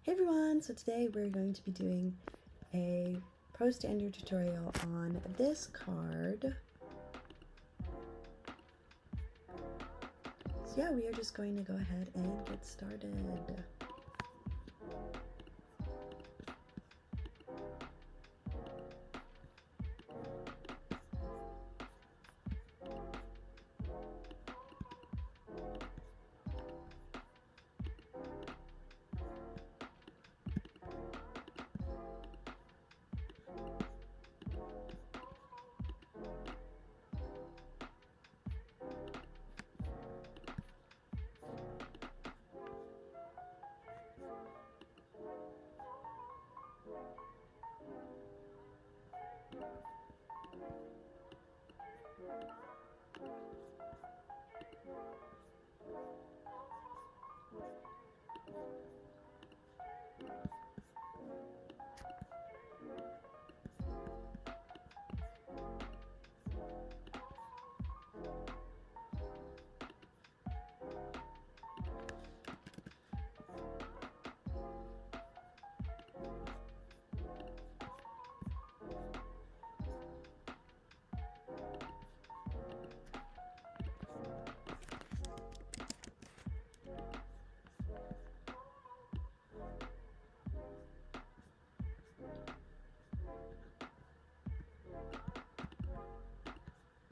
Hey everyone, so today we're going to be doing a pro standard tutorial on this card. So yeah, we are just going to go ahead and get started.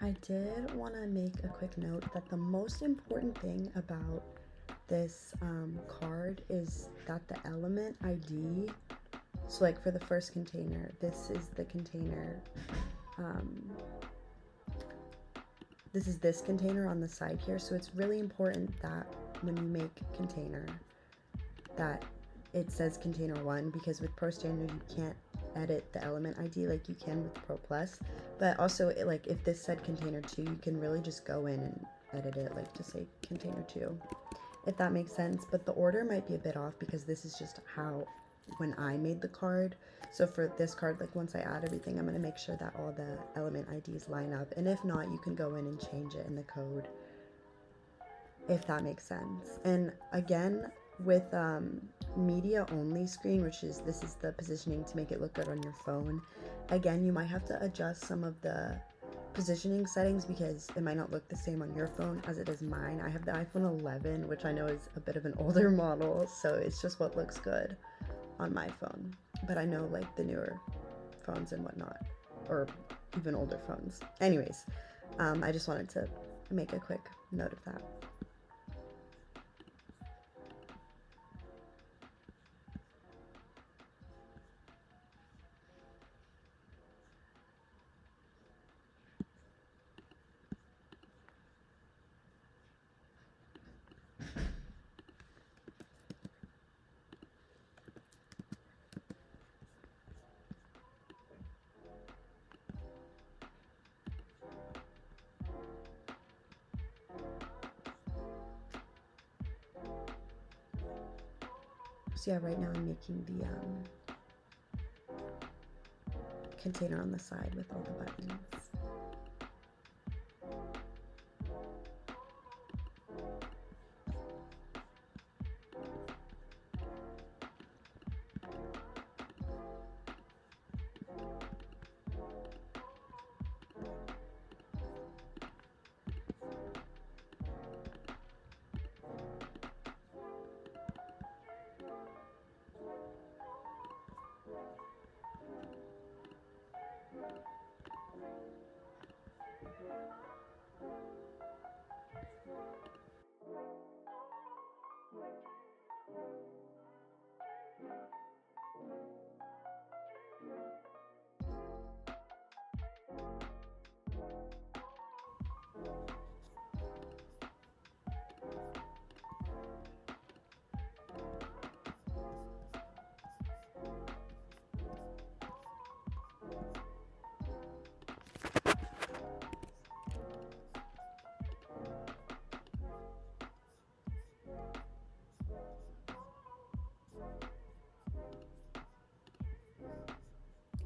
I did want to make a quick note that the most important thing about this card is that the element ID, so like for the first container, this is the container, this is this container on the side here, so it's really important that when you make container that it says container 1, because with Pro Standard you can't edit the element ID like you can with Pro Plus. But also, like if this said container 2, you can really just go in and edit it like to say container 2, if that makes sense. But the order might be a bit off because this is just how when I made the card. So for this card, like once I add everything, I'm going to make sure that all the element IDs line up, and if not, you can go in and change it in the code, if that makes sense. And again, with media only screen, which is, this is the positioning to make it look good on your phone, again you might have to adjust some of the positioning settings because it might not look the same on your phone as it is mine. I have the iPhone 11, which I know is a bit of an older model, so it's just what looks good on my phone. But I know like the newer phones and whatnot, or even older phones. Anyways, I just wanted to make a quick note of that. So yeah, right now I'm making the container on the side with all the buttons.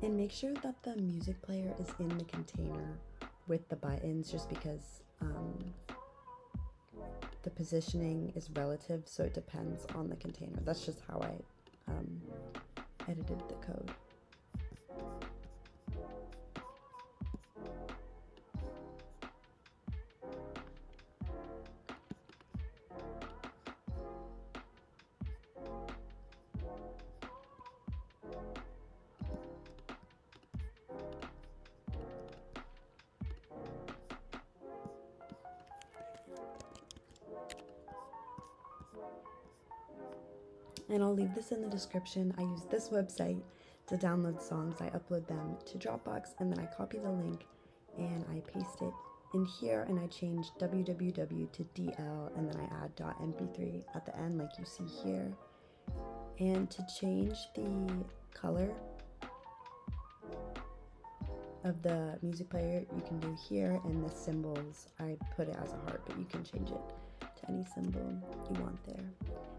And make sure that the music player is in the container with the buttons, just because the positioning is relative, so it depends on the container. That's just how I edited the code. And I'll leave this in the description. I use this website to download songs. I upload them to Dropbox, and then I copy the link and I paste it in here, and I change www to DL, and then I add .mp3 at the end like you see here. And to change the color of the music player, you can do here, and the symbols, I put it as a heart, but you can change it to any symbol you want there.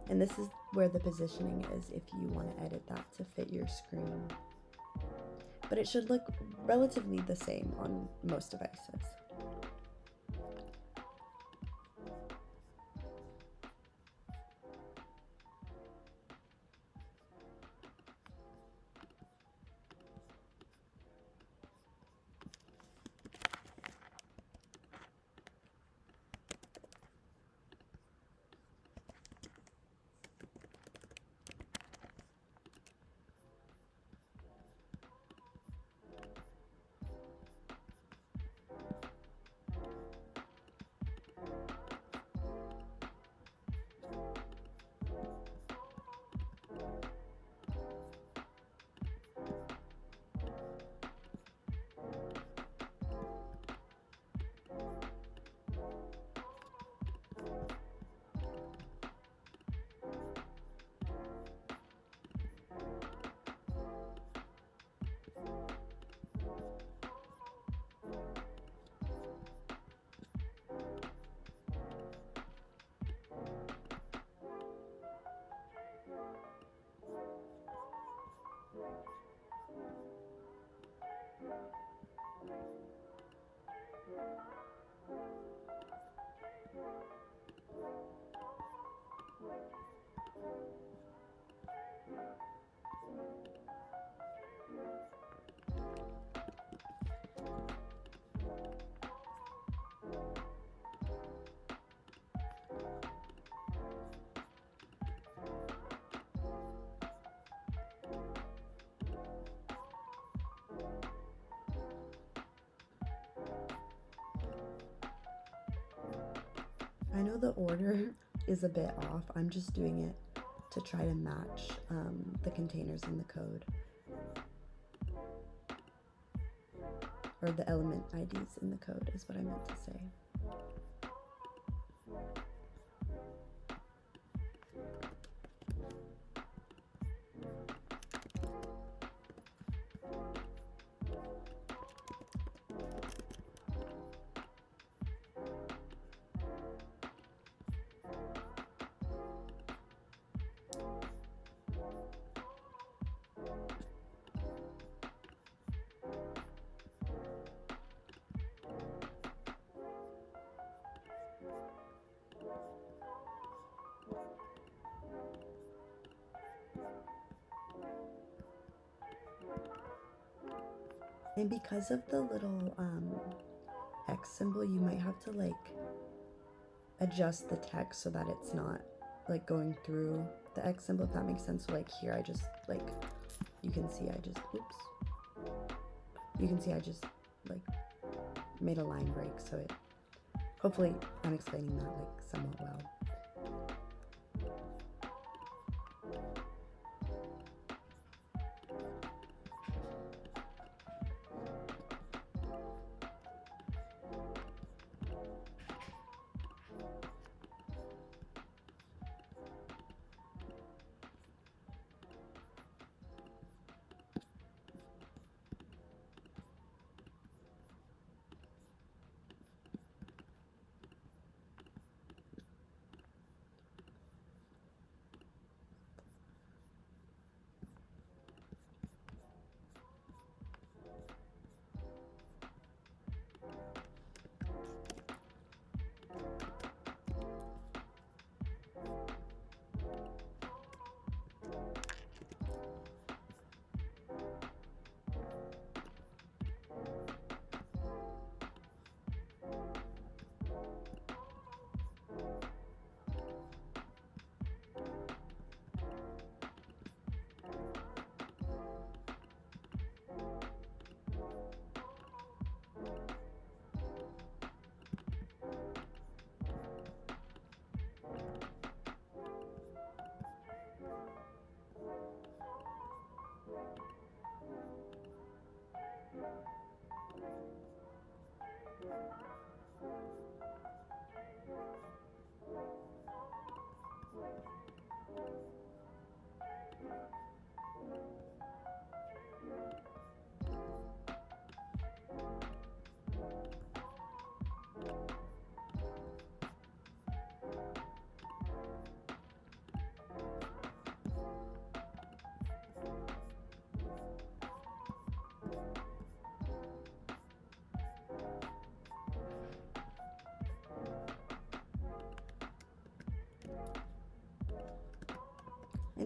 And this is where the positioning is if you want to edit that to fit your screen. But it should look relatively the same on most devices. I know the order is a bit off. I'm just doing it to try to match the containers in the code, or the element IDs in the code is what I meant to say. And because of the little X symbol, you might have to like adjust the text so that it's not like going through the X symbol, if that makes sense. So like here, I just like, you can see I just, oops. You can see I just like made a line break, so it, hopefully I'm explaining that like somewhat well.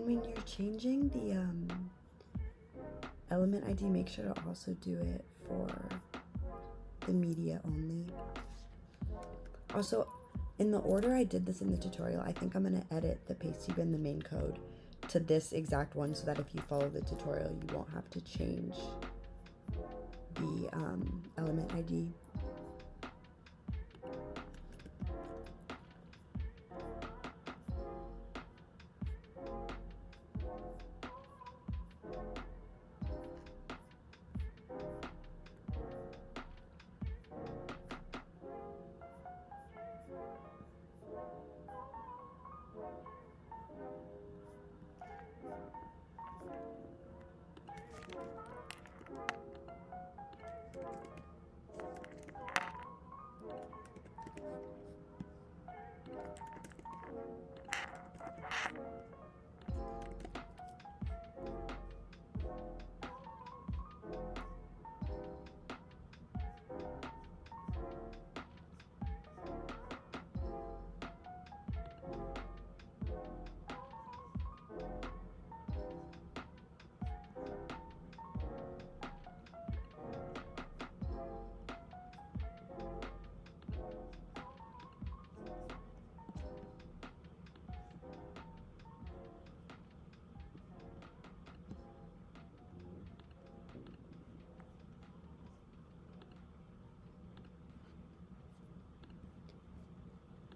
And when you're changing the element ID, make sure to also do it for the media only. Also, in the order I did this in the tutorial, I think I'm going to edit the pasty bin, the main code, to this exact one so that if you follow the tutorial, you won't have to change the element ID.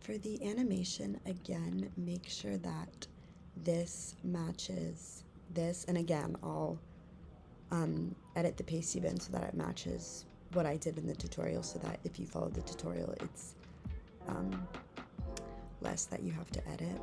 For the animation, again, make sure that this matches this. And again, I'll edit the pasty bin so that it matches what I did in the tutorial, so that if you follow the tutorial, it's less that you have to edit.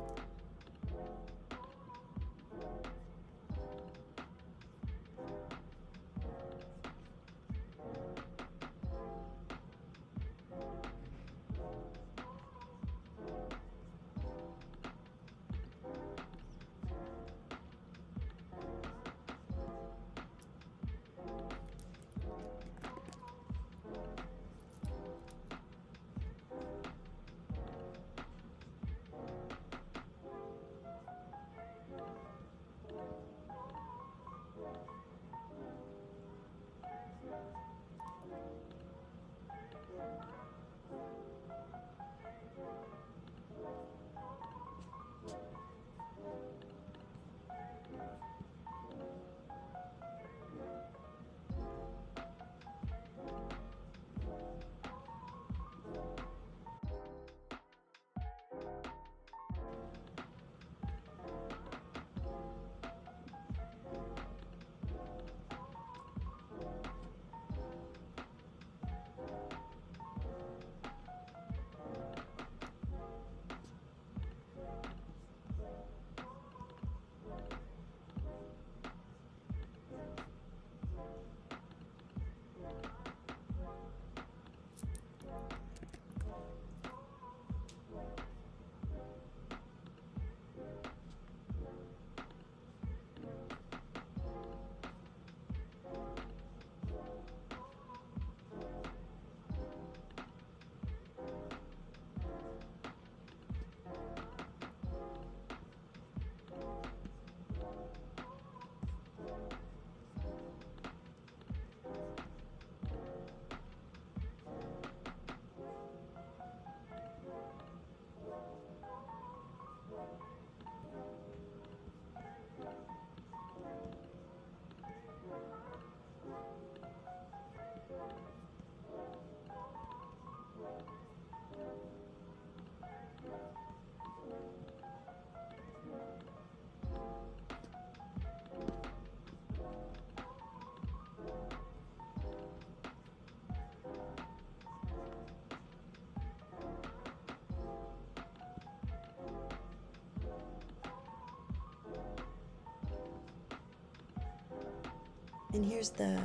And here's the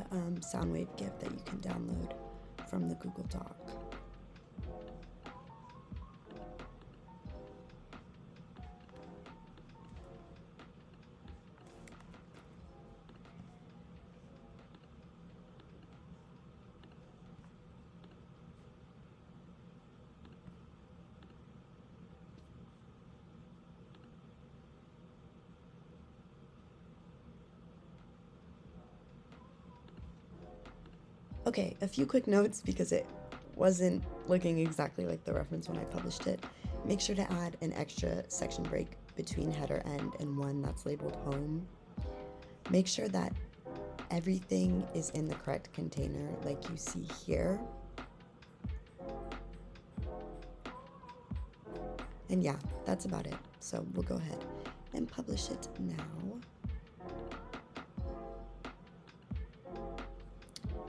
Soundwave GIF that you can download from the Google Doc. Okay, a few quick notes because it wasn't looking exactly like the reference when I published it. Make sure to add an extra section break between header end and one that's labeled home. Make sure that everything is in the correct container like you see here. And yeah, that's about it. So we'll go ahead and publish it now.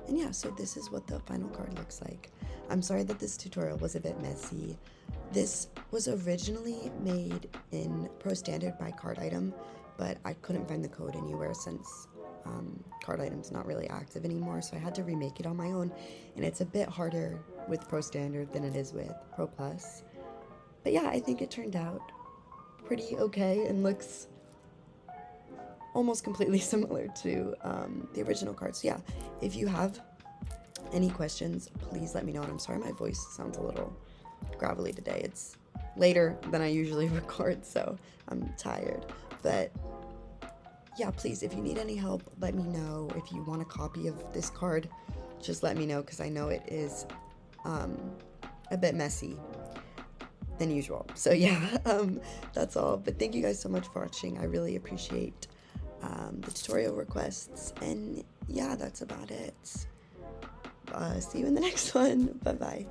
And yeah, so this is what the final card looks like. I'm sorry that this tutorial was a bit messy. This was originally made in Pro Standard by crditem, but I couldn't find the code anywhere since crditem's not really active anymore, so I had to remake it on my own, and it's a bit harder with Pro Standard than it is with Pro Plus. But yeah, I think it turned out pretty okay and looks almost completely similar to the original card. So yeah, if you have any questions, please let me know. And I'm sorry my voice sounds a little gravelly today. It's later than I usually record, so I'm tired. But yeah, please, if you need any help, let me know. If you want a copy of this card, just let me know, because I know it is a bit messy than usual. So yeah, that's all. But thank you guys so much for watching. I really appreciate the tutorial requests, and yeah, that's about it. See you in the next one. Bye bye.